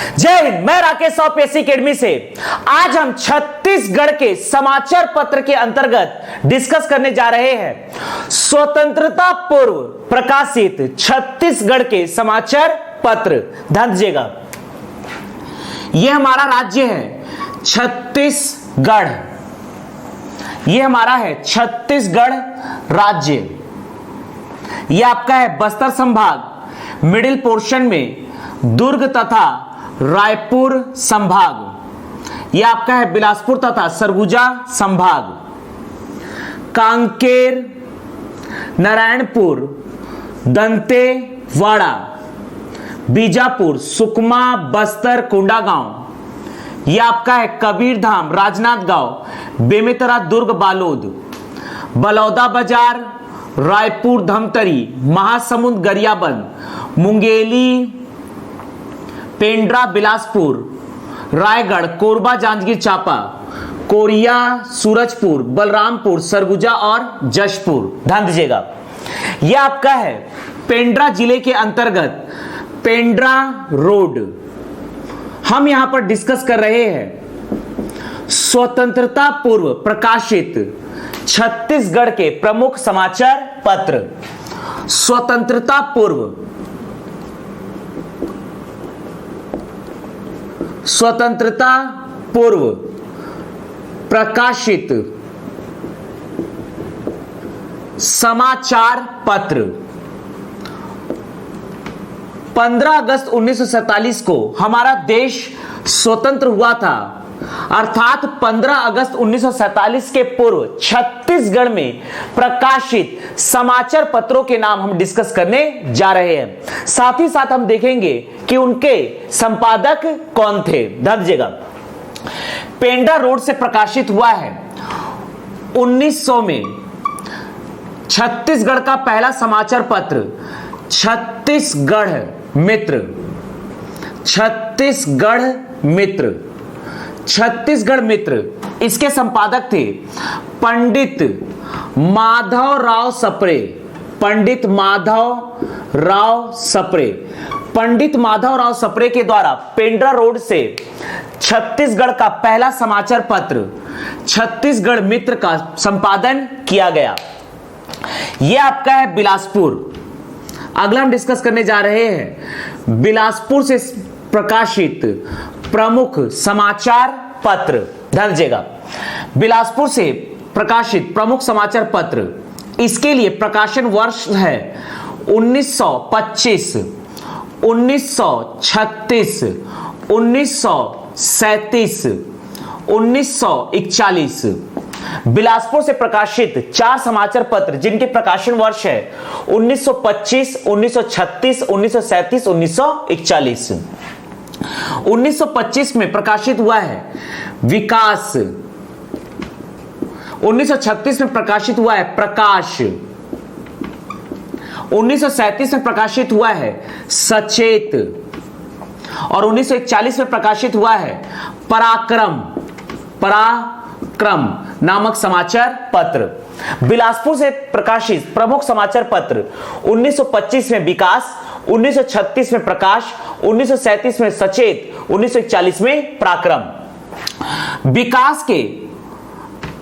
जय हिंद। मैं Rakesh Sahu PSC academy से आज हम छत्तीसगढ़ के समाचार पत्र के अंतर्गत डिस्कस करने जा रहे हैं स्वतंत्रता पूर्व प्रकाशित छत्तीसगढ़ के समाचार पत्र। ध्यान दीजिएगा, यह हमारा राज्य है छत्तीसगढ़, यह हमारा है छत्तीसगढ़ राज्य। यह आपका है बस्तर संभाग, मिडिल पोर्शन में दुर्ग तथा रायपुर संभाग। यह आपका है बिलासपुर तथा सरगुजा संभाग, कांकेर, नारायणपुर, दंतेवाड़ा, बीजापुर, सुकमा, बस्तर, कोंडागांव। यह आपका है कबीरधाम, राजनांदगांव, बेमेतरा, दुर्ग, बालोद, बलौदा बाजार, रायपुर, धमतरी, महासमुंद, गरियाबंद, मुंगेली, पेंड्रा, बिलासपुर, रायगढ़, कोरबा, जांजगीर चांपा, कोरिया, सूरजपुर, बलरामपुर, सरगुजा और जशपुर। ध्यान दीजिएगा, यह आपका है पेंड्रा जिले के अंतर्गत पेंड्रा रोड। हम यहां पर डिस्कस कर रहे हैं स्वतंत्रता पूर्व प्रकाशित छत्तीसगढ़ के प्रमुख समाचार पत्र। स्वतंत्रता पूर्व प्रकाशित समाचार पत्र। 15 अगस्त 1947 को हमारा देश स्वतंत्र हुआ था, अर्थात 15 अगस्त 1947 के पूर्व छत्तीसगढ़ में प्रकाशित समाचार पत्रों के नाम हम डिस्कस करने जा रहे हैं। साथ ही साथ हम देखेंगे कि उनके संपादक कौन थे। ध्यान दीजिएगा, पेंड्रा रोड से प्रकाशित हुआ है 1900 में। छत्तीसगढ़ का पहला समाचार पत्र छत्तीसगढ़ मित्र, छत्तीसगढ़ मित्र। इसके संपादक थे पंडित माधवराव सप्रे। पंडित माधवराव सप्रे के द्वारा पेंड्रा रोड से छत्तीसगढ़ का पहला समाचार पत्र छत्तीसगढ़ मित्र का संपादन किया गया। यह आपका है बिलासपुर। अगला हम डिस्कस करने जा रहे हैं बिलासपुर से प्रकाशित प्रमुख समाचार पत्र। ध्यान दीजिएगा, बिलासपुर से प्रकाशित प्रमुख समाचार पत्र, इसके लिए प्रकाशन वर्ष है 1925, 1936, 1937, 1941। बिलासपुर से प्रकाशित 4 समाचार पत्र जिनके प्रकाशन वर्ष है 1925, 1936, 1937, 1941। 1925 में प्रकाशित हुआ है विकास, 1936 में प्रकाशित हुआ है प्रकाश, 1937 में प्रकाशित हुआ है सचेत और 1941 में प्रकाशित हुआ है पराक्रम नामक समाचार पत्र। बिलासपुर से प्रकाशित प्रमुख समाचार पत्र 1925 में विकास, 1936 में प्रकाश, 1937 में सचेत, 1941 में पराक्रम। विकास के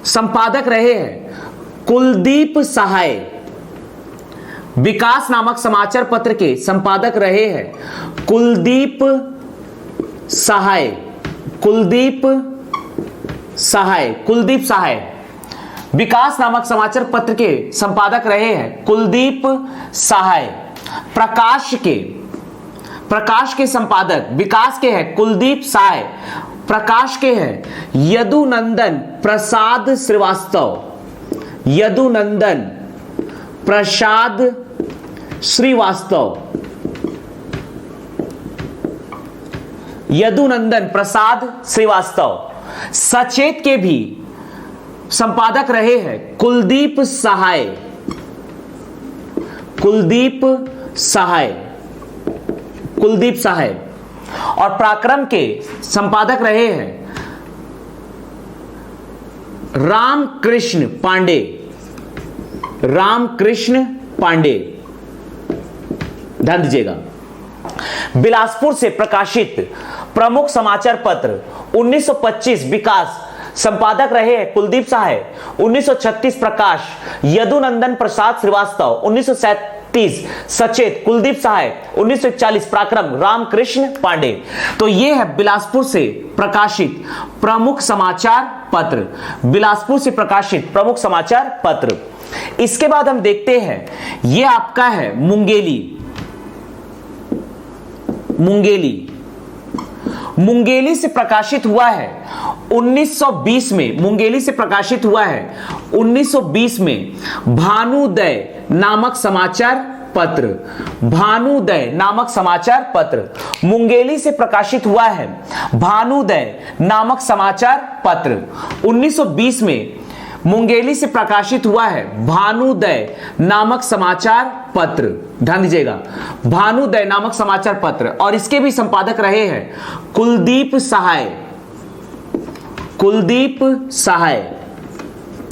संपादक रहे हैं कुलदीप सहाय। विकास नामक समाचार पत्र के संपादक रहे हैं कुलदीप सहाय। विकास नामक समाचार पत्र के संपादक रहे हैं कुलदीप सहाय। प्रकाश के संपादक विकास के हैं कुलदीप सहाय, प्रकाश के हैं यदुनंदन प्रसाद श्रीवास्तव। यदुनंदन प्रसाद श्रीवास्तव। सचेत के भी संपादक रहे हैं कुलदीप सहाय। और पराक्रम के संपादक रहे हैं रामकृष्ण पांडे। ध्यान दीजिएगा, बिलासपुर से प्रकाशित प्रमुख समाचार पत्र 1925 विकास, संपादक रहे हैं कुलदीप सहाय। 1936 प्रकाश, यदुनंदन प्रसाद श्रीवास्तव। 1937 सचेत, कुलदीप सहाय। 1941 पराक्रम, रामकृष्ण पांडे। तो यह है बिलासपुर से प्रकाशित प्रमुख समाचार पत्र, बिलासपुर से प्रकाशित प्रमुख समाचार पत्र। इसके बाद हम देखते हैं, यह आपका है मुंगेली। मुंगेली से प्रकाशित हुआ है 1920 में। मुंगेली से प्रकाशित हुआ है 1920 में भानुदय नामक समाचार पत्र। भानुदय नामक समाचार पत्र मुंगेली से प्रकाशित हुआ है। भानुदय नामक समाचार पत्र 1920 में मुंगेली से प्रकाशित हुआ है भानुदय नामक समाचार पत्र। ध्यान दीजिएगा, भानुदय नामक समाचार पत्र। और इसके भी संपादक रहे हैं कुलदीप सहाय। कुलदीप सहाय,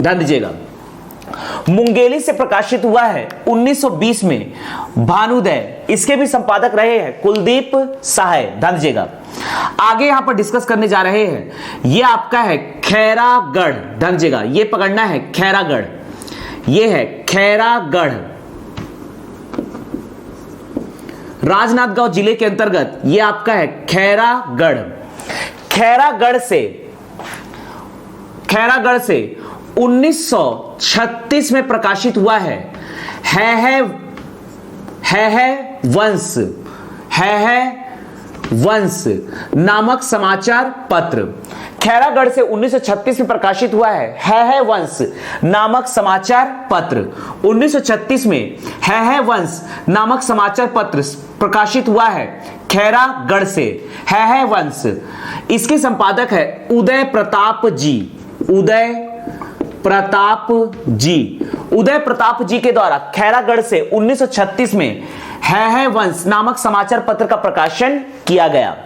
ध्यान दीजिएगा, मुंगेली से प्रकाशित हुआ है 1920 में भानुदय। इसके भी संपादक रहे हैं कुलदीप सहाय। ध्यान दीजिएगा, आगे यहां पर डिस्कस करने जा रहे हैं, यह आपका है खैरागढ़। ध्यान दीजिएगा, यह पकड़ना है खैरागढ़। यह है खैरागढ़, राजनांदगांव जिले के अंतर्गत यह आपका है खैरागढ़। खैरागढ़ से 1936 में प्रकाशित हुआ है वंश नामक समाचार पत्र। खैरागढ़ से 1936 में प्रकाशित हुआ है वंश नामक समाचार पत्र। 1936 में है वंश नामक समाचार पत्र प्रकाशित हुआ है खैरागढ़ से, है वंश। इसके संपादक है उदय प्रताप जी। उदय प्रताप जी के द्वारा खैरागढ़ से 1936 में है वंश नामक समाचार पत्र का प्रकाशन किया गया।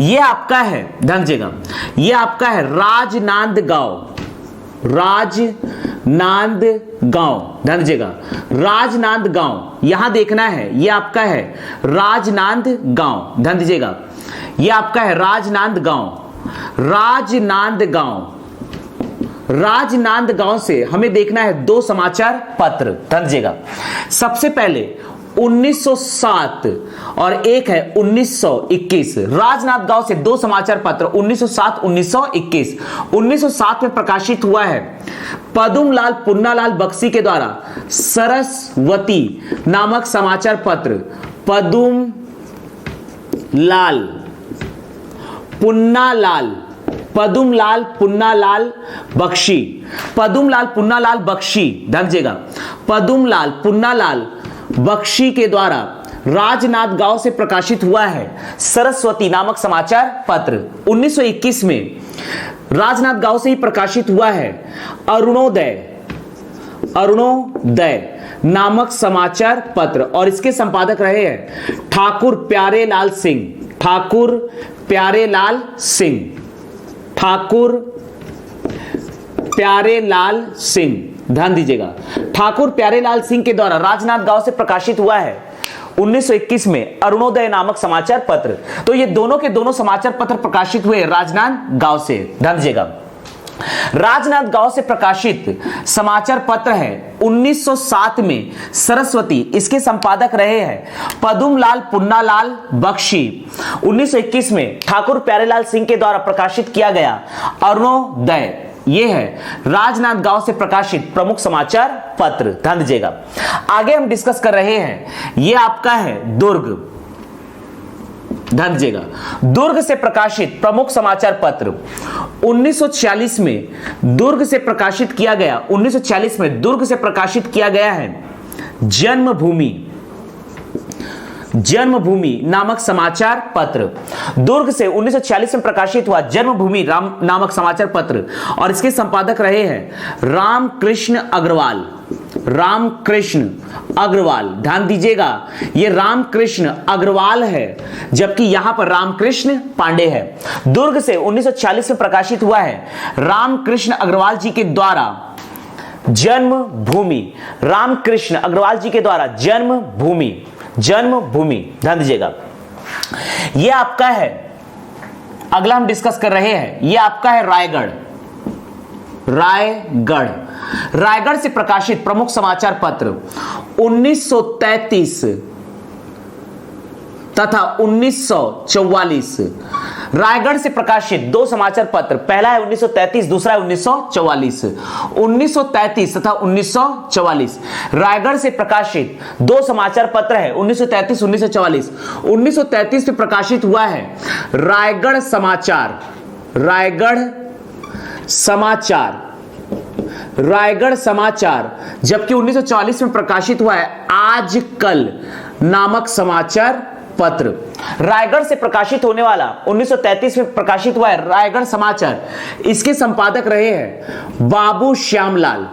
यह आपका है, ध्यान दीजिएगा, यह आपका है राजनांदगांव। ध्यान दीजिएगा, राजनांदगांव, यहां देखना है, यह आपका है राजनांदगांव। ध्यान दीजिएगा, यह आपका है राजनांदगांव से हमें देखना है दो समाचार पत्र। ध्यान दीजिएगा, सबसे पहले 1907 और एक है 1921। राजनांदगांव से दो समाचार पत्र 1907 1921। 1907 में प्रकाशित हुआ है पदुमलाल पुन्नालाल बख्शी के द्वारा सरस्वती नामक समाचार पत्र। पदुमलाल पुन्नालाल बख्शी। ध्यान दीजिएगा, पदुमलाल पुन्नालाल बख्शी के द्वारा राजनांदगांव से प्रकाशित हुआ है सरस्वती नामक समाचार पत्र। 1921 में राजनांदगांव से ही प्रकाशित हुआ है अरुणोदय नामक समाचार पत्र। और इसके संपादक रहे हैं ठाकुर प्यारेलाल सिंह। ध्यान दीजिएगा, ठाकुर प्यारेलाल सिंह के द्वारा राजनांदगांव से प्रकाशित हुआ है 1921 में अरुणोदय नामक समाचार पत्र। तो ये दोनों के दोनों समाचार पत्र प्रकाशित हुए राजनांदगांव से। ध्यान दीजिएगा, राजनांदगांव से प्रकाशित समाचार पत्र है 1907 में सरस्वती। इसके संपादक रहे हैं पदुमलाल पुन्नालाल बख्शी। 1921 में ठाकुर प्यारेलाल सिंह के द्वारा प्रकाशित किया गया अरुणोदय। यह है राजनांदगांव से प्रकाशित प्रमुख समाचार पत्र। ध्यान दीजिएगा, आगे हम डिस्कस कर रहे हैं, यह आपका है दुर्ग। ध्यान दीजिएगा, दुर्ग से प्रकाशित प्रमुख समाचार पत्र 1946 में दुर्ग से प्रकाशित किया गया। 1946 में दुर्ग से प्रकाशित किया गया है जन्मभूमि नामक समाचार पत्र। दुर्ग से 1946 में प्रकाशित हुआ जन्मभूमि नामक समाचार पत्र। और इसके संपादक रहे हैं रामकृष्ण अग्रवाल। ध्यान दीजिएगा, ये रामकृष्ण अग्रवाल है, जबकि यहां पर रामकृष्ण पांडे है। दुर्ग से 1946 में प्रकाशित हुआ है रामकृष्ण अग्रवाल जी के द्वारा जन्मभूमि। रामकृष्ण अग्रवाल जी के द्वारा जन्मभूमि। ध्यान दीजिएगा, यह आपका है अगला हम डिस्कस कर रहे हैं, ये आपका है रायगढ़। रायगढ़ से प्रकाशित प्रमुख समाचार पत्र 1933 तथा 1944। रायगढ़ से प्रकाशित दो समाचार पत्र, पहला है 1933, दूसरा है 1944। 1933 तथा 1944 रायगढ़ से प्रकाशित दो समाचार पत्र है 1933 1944। 1933 में प्रकाशित हुआ है रायगढ़ समाचार, जबकि 1940 में प्रकाशित हुआ है आजकल नामक समाचार पत्र। रायगढ़ से प्रकाशित होने वाला 1933 में प्रकाशित हुआ है रायगढ़ समाचार, इसके संपादक रहे हैं बाबू श्यामलाल।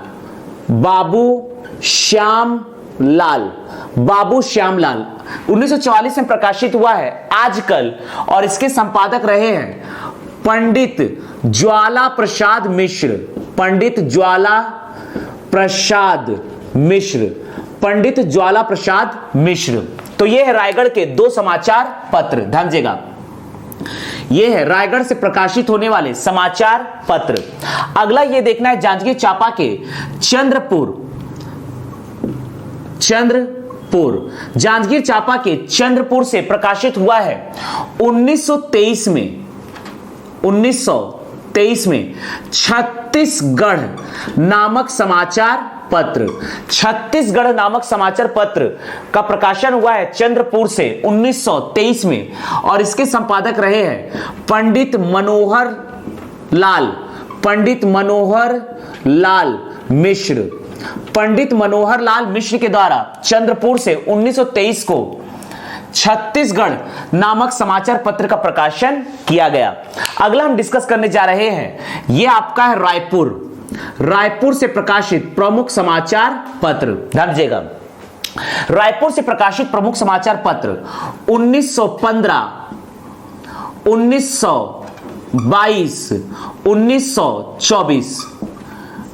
1944 में प्रकाशित हुआ है आजकल, और इसके संपादक रहे हैं पंडित ज्वाला प्रसाद मिश्र। तो ये है रायगढ़ के दो समाचार पत्र, ध्यान दीजिएगा, ये है रायगढ़ से प्रकाशित होने वाले समाचार पत्र। अगला ये देखना है जांजगीर चांपा के जांजगीर चांपा के चंद्रपुर से प्रकाशित हुआ है 1923 में छत्तीसगढ़ नामक समाचार पत्र का प्रकाशन हुआ है चंद्रपुर से 1923 में, और इसके संपादक रहे हैं पंडित मनोहर लाल मिश्र के द्वारा चंद्रपुर से 1923 को छत्तीसगढ़ नामक समाचार पत्र का प्रकाशन किया गया। अगला हम डिस्कस करने जा रहे हैं, यह आपका है रायपुर से प्रकाशित प्रमुख समाचार पत्र। ध्यान दीजिएगा, रायपुर से प्रकाशित प्रमुख समाचार पत्र 1915, 1922, 1924।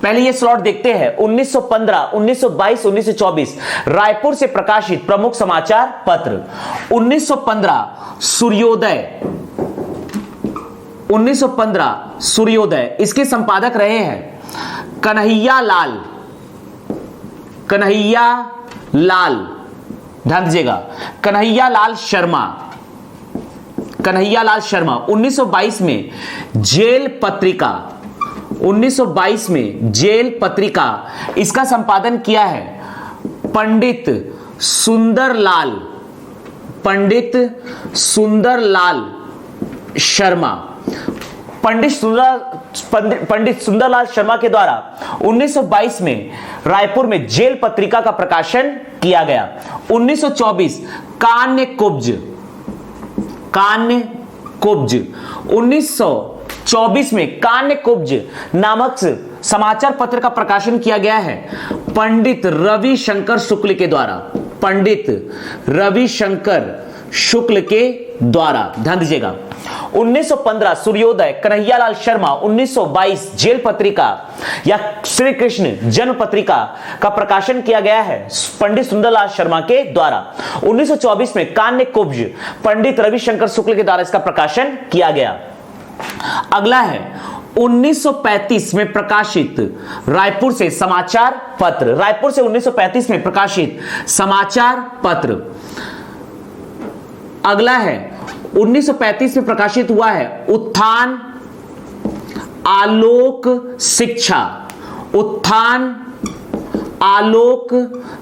पहले ये स्लॉट देखते हैं 1915, 1922, 1924 रायपुर से प्रकाशित प्रमुख समाचार पत्र। 1915 सूर्योदय, इसके संपादक रहे हैं कन्हैया लाल, ध्यान दीजिएगा, कन्हैया लाल शर्मा। 1922 में जेल पत्रिका, इसका संपादन किया है पंडित सुंदरलाल शर्मा। पंडित सुंदरलाल शर्मा के द्वारा 1922 में रायपुर में जेल पत्रिका का प्रकाशन किया गया। 1924 कान्य कुब्ज, 1924 में कान्य कुब्ज नामक समाचार पत्र का प्रकाशन किया गया है पंडित रविशंकर शुक्ल के द्वारा। ध्यान दीजिएगा, 1915 सूर्योदय कन्हैयालाल शर्मा, 1922 जेल पत्रिका या श्री कृष्ण जन्म पत्रिका का प्रकाशन किया गया है पंडित सुंदरलाल शर्मा के द्वारा। 1924 में कान्य कुब्ज पंडित रविशंकर शुक्ल के द्वारा इसका प्रकाशन किया गया। अगला है 1935 में प्रकाशित रायपुर से समाचार पत्र। रायपुर से 1935 में प्रकाशित समाचार पत्र। अगला है 1935 में प्रकाशित हुआ है उत्थान आलोक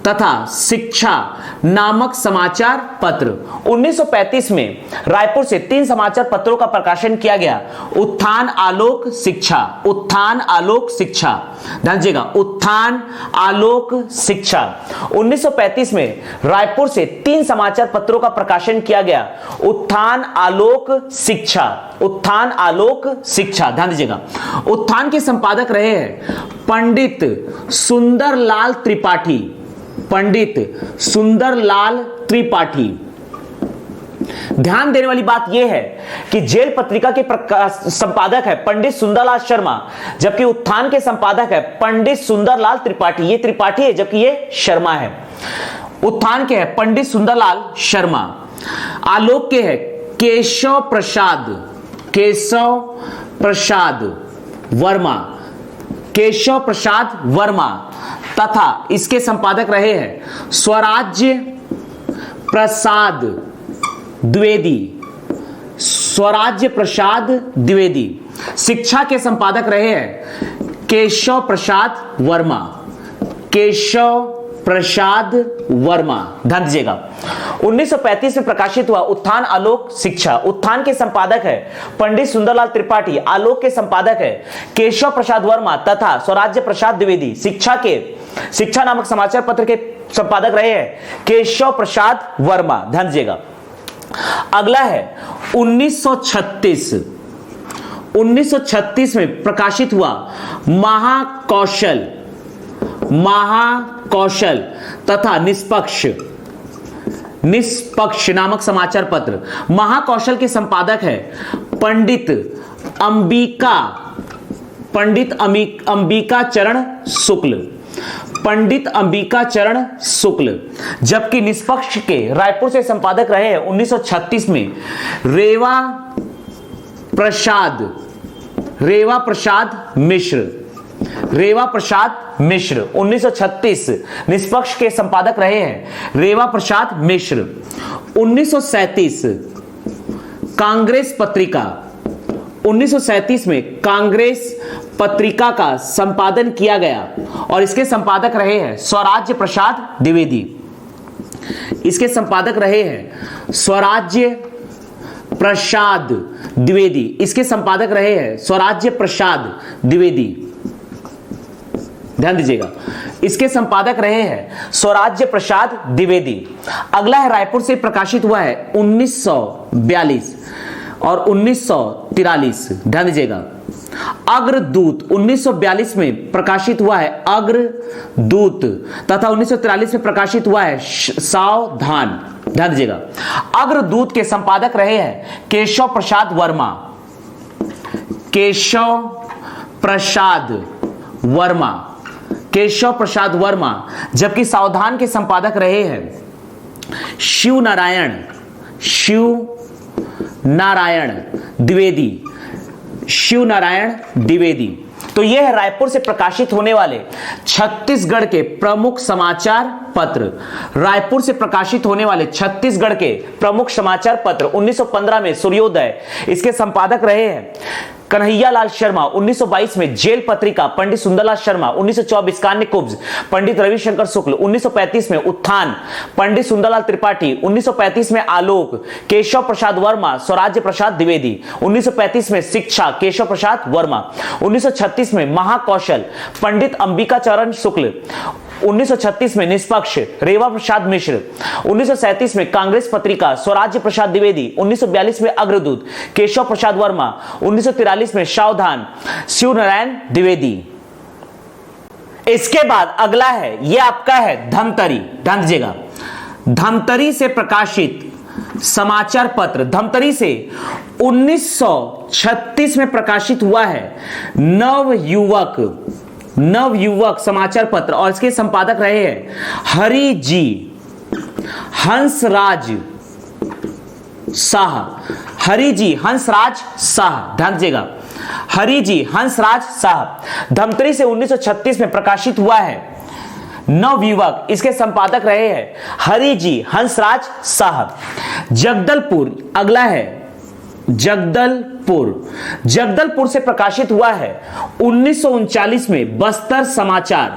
तथा शिक्षा नामक समाचार पत्र। 1935 में रायपुर से 3 समाचार पत्रों का प्रकाशन किया गया, उत्थान आलोक शिक्षा। ध्यान दीजिएगा, उत्थान आलोक शिक्षा। 1935 में रायपुर से 3 समाचार पत्रों का प्रकाशन किया गया, उत्थान आलोक शिक्षा। ध्यान दीजिएगा, उत्थान के संपादक रहे हैं पंडित सुंदरलाल त्रिपाठी। ध्यान देने वाली बात यह है कि जेल पत्रिका के संपादक है पंडित सुंदरलाल शर्मा, जबकि उत्थान के संपादक है पंडित सुंदरलाल त्रिपाठी। ये त्रिपाठी है जबकि ये शर्मा है। उत्थान के है पंडित सुंदरलाल शर्मा, आलोक के है केशव केशव प्रसाद वर्मा, केशव प्रसाद वर्मा तथा इसके संपादक रहे हैं स्वराज्य प्रसाद द्विवेदी, स्वराज्य प्रसाद द्विवेदी। शिक्षा के संपादक रहे हैं केशव प्रसाद वर्मा, केशव प्रसाद वर्मा, ध्यान दीजिएगा। 1935 में प्रकाशित हुआ उत्थान आलोक शिक्षा, उत्थान के संपादक है पंडित सुंदरलाल त्रिपाठी, आलोक के संपादक है केशव प्रसाद वर्मा तथा स्वराज्य प्रसाद द्विवेदी। शिक्षा नामक समाचार पत्र के संपादक रहे हैं केशव प्रसाद वर्मा, ध्यान दीजिएगा। अगला है 1936 में प्रकाशित हुआ महाकौशल तथा निष्पक्ष नामक समाचार पत्र। महाकौशल के संपादक है पंडित अंबिका चरण शुक्ल, जबकि निष्पक्ष के रायपुर से संपादक रहे हैं 1936 में रेवा प्रसाद मिश्र 1936 निष्पक्ष के संपादक रहे हैं रेवा प्रसाद मिश्र। 1937 कांग्रेस पत्रिका, 1937 में कांग्रेस पत्रिका का संपादन किया गया और इसके संपादक रहे हैं स्वराज्य प्रसाद द्विवेदी। इसके संपादक रहे हैं स्वराज्य प्रसाद द्विवेदी, इसके संपादक रहे हैं स्वराज्य प्रसाद द्विवेदी, ध्यान दीजिएगा। इसके संपादक रहे हैं स्वराज्य प्रसाद द्विवेदी। अगला है रायपुर से प्रकाशित हुआ है 1942 और 1943, ध्यान दीजिएगा। अग्रदूत 1942 में प्रकाशित हुआ है अग्रदूत तथा 1943 में प्रकाशित हुआ है सावधान, ध्यान दीजिएगा। अग्रदूत के संपादक रहे हैं केशव प्रसाद वर्मा, जबकि सावधान के संपादक रहे हैं शिव नारायण द्विवेदी। तो यह है रायपुर से प्रकाशित होने वाले छत्तीसगढ़ के प्रमुख समाचार पत्र। रायपुर से प्रकाशित होने वाले छत्तीसगढ़ के प्रमुख समाचार पत्र 1915 में सूर्योदय, इसके संपादक रहे हैं कन्हैयालाल शर्मा। 1922 में जेल पत्रिका पंडित सुंदरलाल शर्मा। 1924 कान्य कुब्ज पंडित रविशंकर शुक्ल। 1935 में उत्थान पंडित सुंदरलाल त्रिपाठी। 1935 में आलोक केशव प्रसाद वर्मा स्वराज्य प्रसाद द्विवेदी। 1935 में शिक्षा केशव प्रसाद वर्मा। 1936 में महाकौशल पंडित अंबिका चरण शुक्ल। 1936 में निष्पक्ष रेवा प्रसाद मिश्र। 1937 में कांग्रेस पत्रिका स्वराज्य प्रसाद द्विवेदी। 1942 में अग्रदूत केशव प्रसाद वर्मा। 1943 में सावधान शिव नारायण द्विवेदी। इसके बाद अगला है, यह आपका है धमतरी, ध्यान दीजिएगा। धमतरी से प्रकाशित समाचार पत्र, धमतरी से 1936 में प्रकाशित हुआ है नवयुवक समाचार पत्र और इसके संपादक रहे हैं हंसराज शाह, ध्यान दीजिएगा। हरिजी हंसराज शाह। धमतरी से 1936 में प्रकाशित हुआ है नवयुवक, इसके संपादक रहे हैं हरिजी हंसराज शाह। जगदलपुर, अगला है जगदलपुर से प्रकाशित हुआ है 1939 में बस्तर समाचार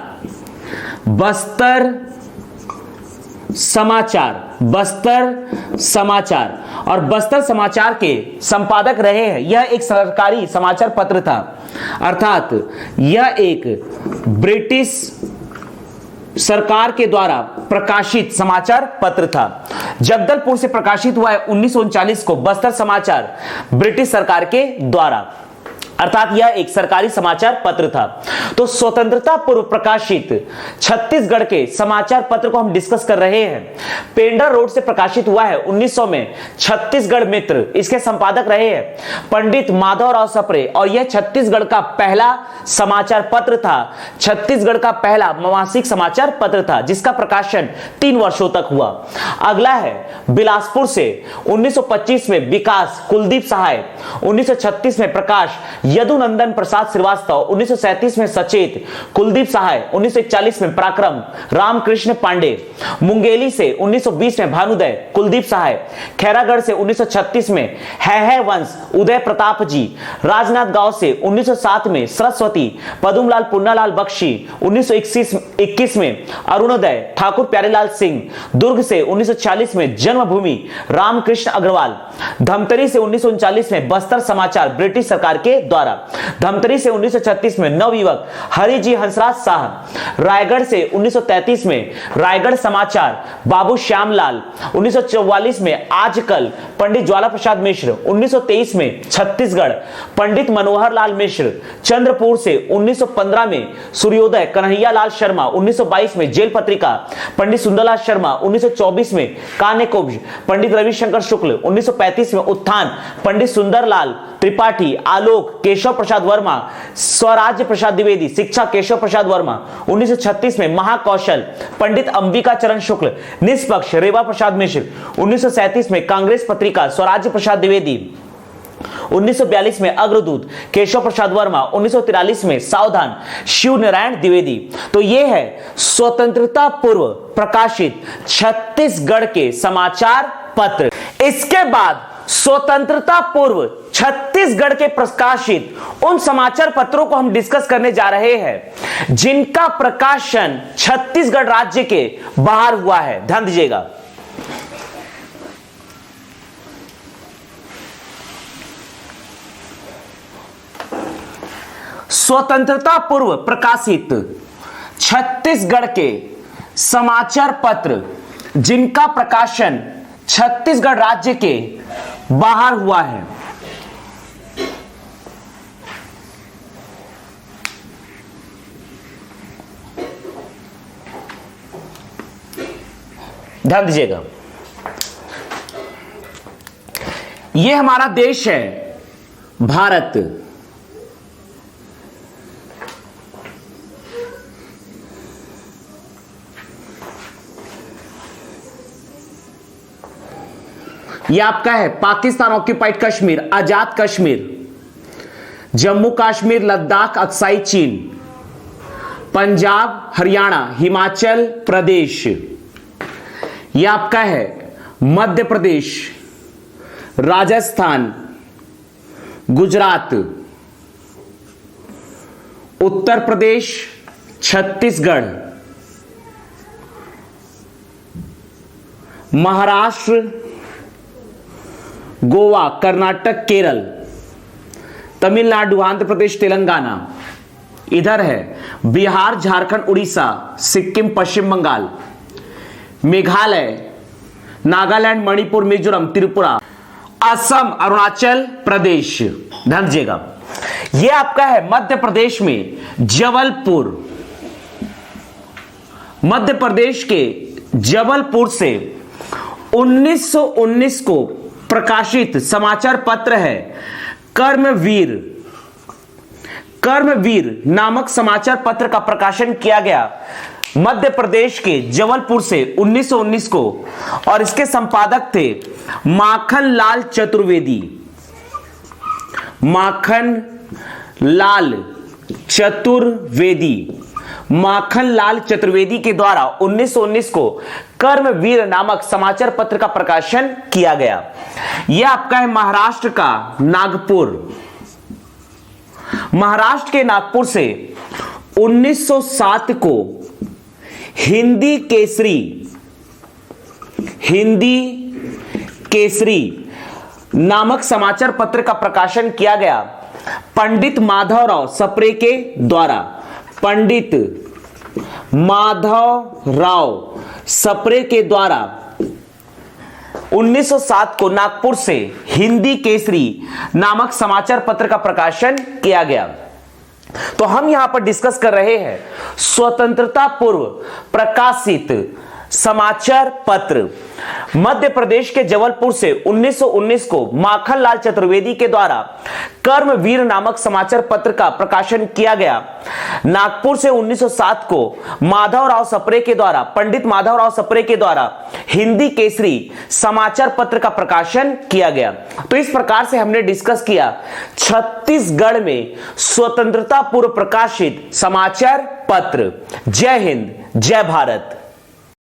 और बस्तर समाचार के संपादक रहे हैं। यह एक सरकारी समाचार पत्र था, अर्थात यह एक ब्रिटिश सरकार के द्वारा प्रकाशित समाचार पत्र था। जगदलपुर से प्रकाशित हुआ है 1939 को बस्तर समाचार ब्रिटिश सरकार के द्वारा। अर्थात यह एक सरकारी समाचार पत्र था। तो स्वतंत्रता पूर्व प्रकाशित छत्तीसगढ़ के समाचार पत्र को हम डिस्कस कर रहे हैं। पेंड्रा रोड से प्रकाशित हुआ है 1900 में। छत्तीसगढ़ मित्र इसके संपादक रहे हैं पंडित माधवराव सप्रे, और यह छत्तीसगढ़ का पहला समाचार पत्र था, छत्तीसगढ़ का पहला मासिक समाचार पत्र था, जिसका प्रकाशन 3 वर्षों तक हुआ। अगला है बिलासपुर से 1925 में विकास कुलदीप सहाय, 1936 में प्रकाश यदुनंदन प्रसाद श्रीवास्तव, 1937 में सचेत कुलदीप सहाय, 1941 में पराक्रम रामकृष्ण पांडे, मुंगेली से 1920 में भानुदय कुलदीप सहाय, खैरागढ़ से 1936 में है वंश उदय प्रताप जी, राजनाथ गांव से 1907 में सरस्वती पदुमलाल पुन्नालाल बख्शी, 1921 में अरुणोदय ठाकुर प्यारेलाल सिंह, दुर्ग से 1940 में जन्मभूमि रामकृष्ण अग्रवाल, धमतरी से 1939 में बस्तर समाचार ब्रिटिश सरकार के द्वारा, धमतरी से 1936 में नवयुवक हरिजी हंसराज शाह, रायगढ़ से 1933 में रायगढ़ समाचार बाबू श्यामलाल, 1944 में आजकल पंडित ज्वाला प्रसाद मिश्र, 1923 में छत्तीसगढ़ पंडित मनोहर लाल मिश्र, चंद्रपुर से 1915 में सूर्योदय कन्हैया लाल शर्मा, 1922 में जेल पत्रिका पंडित सुंदरलाल शर्मा, 1924 में कान्यकुब्ज पंडित रविशंकर शुक्ल, 1935 में उत्थान पंडित सुंदरलाल त्रिपाठी, आलोक केशव प्रसाद वर्मा, स्वराज्य प्रसाद द्विवेदी, शिक्षा केशव प्रसाद वर्मा, 1936 में महाकौशल पंडित अंबिका चरण शुक्ल, निष्पक्ष रेवा प्रसाद मिश्र, 1937 में कांग्रेस पत्रिका स्वराज्य प्रसाद द्विवेदी, 1942 में अग्रदूत केशव प्रसाद वर्मा, 1943 में सावधान शिव नारायण द्विवेदी। तो यह है स्वतंत्रता पूर्व प्रकाशित छत्तीसगढ़ के समाचार पत्र। इसके बाद स्वतंत्रता पूर्व छत्तीसगढ़ के प्रकाशित उन समाचार पत्रों को हम डिस्कस करने जा रहे हैं जिनका प्रकाशन छत्तीसगढ़ राज्य के बाहर हुआ है। ध्यान दीजिएगा, स्वतंत्रता पूर्व प्रकाशित छत्तीसगढ़ के समाचार पत्र जिनका प्रकाशन छत्तीसगढ़ राज्य के बाहर हुआ है। ध्यान दीजिएगा, यह हमारा देश है भारत। यह आपका है पाकिस्तान ऑक्यूपाइड कश्मीर, आजाद कश्मीर, जम्मू कश्मीर, लद्दाख, अक्साई चीन, पंजाब, हरियाणा, हिमाचल प्रदेश। यह आपका है मध्य प्रदेश, राजस्थान, गुजरात, उत्तर प्रदेश, छत्तीसगढ़, महाराष्ट्र, गोवा, कर्नाटक, केरल, तमिलनाडु, आंध्र प्रदेश, तेलंगाना। इधर है बिहार, झारखंड, उड़ीसा, सिक्किम, पश्चिम बंगाल, मेघालय, नागालैंड, मणिपुर, मिजोरम, त्रिपुरा, असम, अरुणाचल प्रदेश। ध्यान दीजिएगा, यह आपका है मध्य प्रदेश में जबलपुर, मध्य प्रदेश के जबलपुर से 1919 को प्रकाशित समाचार पत्र है कर्मवीर। कर्मवीर नामक समाचार पत्र का प्रकाशन किया गया मध्य प्रदेश के जबलपुर से 1919 को, और इसके संपादक थे माखन लाल चतुर्वेदी। माखन लाल चतुर्वेदी, माखन लाल चतुर्वेदी के द्वारा 1919 को कर्मवीर नामक समाचार पत्र का प्रकाशन किया गया। यह आपका है महाराष्ट्र का नागपुर। महाराष्ट्र के नागपुर से 1907 को हिंदी केसरी नामक समाचार पत्र का प्रकाशन किया गया पंडित माधवराव सप्रे के द्वारा। पंडित माधवराव सप्रे के द्वारा 1907 को नागपुर से हिंदी केसरी नामक समाचार पत्र का प्रकाशन किया गया। तो हम यहां पर डिस्कस कर रहे हैं स्वतंत्रता पूर्व प्रकाशित समाचार पत्र। मध्य प्रदेश के जबलपुर से 1919 को माखनलाल चतुर्वेदी के द्वारा कर्मवीर नामक समाचार पत्र का प्रकाशन किया गया। नागपुर से 1907 को माधवराव सप्रे के द्वारा, पंडित माधवराव सप्रे के द्वारा हिंदी केसरी समाचार पत्र का प्रकाशन किया गया। तो इस प्रकार से हमने डिस्कस किया छत्तीसगढ़ में स्वतंत्रता पूर्व प्रकाशित समाचार पत्र। जय हिंद, जय भारत।